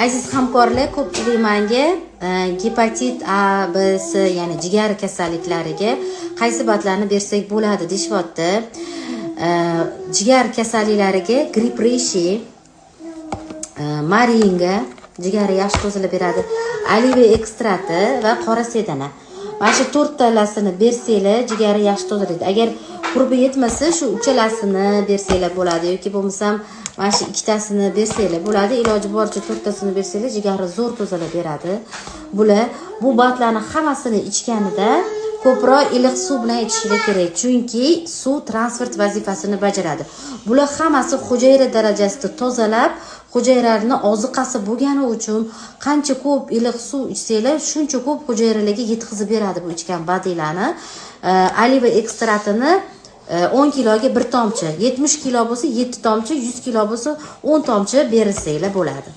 Aziz hamkorlar, ko'pchilik menga gepatit A, B, C, ya'ni jigar kasalliklariga qaysi batlarni bersak bo'ladi deyapti. Jigar kasalliklariga Gripreshi, Moringa jigari yaxshi tozalab beradi. Oliva ekstrakti va qora sedana. Mana shu 4 talasini bersanglar jigari yaxshi tozalaydi. Agar qurbi yetmasa shu uchalasini bersanglar bo'ladi yoki bo'lmasam mana shu ikkitasini bersanglar bo'ladi. Iloji boricha 4 tasini bersanglar jigari zo'r tozalab beradi. Bular bu batlarni hammasini ichganida ko'proq iliq suv bilan ichishlar kerak, chunki suv transport vazifasini bajaradi. Bular hammasi hujayra darajasida tozalab, hujayralarning oziqasi bo'lgani uchun qancha ko'p iliq suv ichsanglar, shuncha ko'p hujayralarga yetkazib beradi bu ichgan badiylarni. Oliva ekstraktini 10 kiloga 1 tomchi, 70 kilo bo'lsa 7 tomchi, 100 kilo bo'lsa 10 tomchi bersanglar bo'ladi.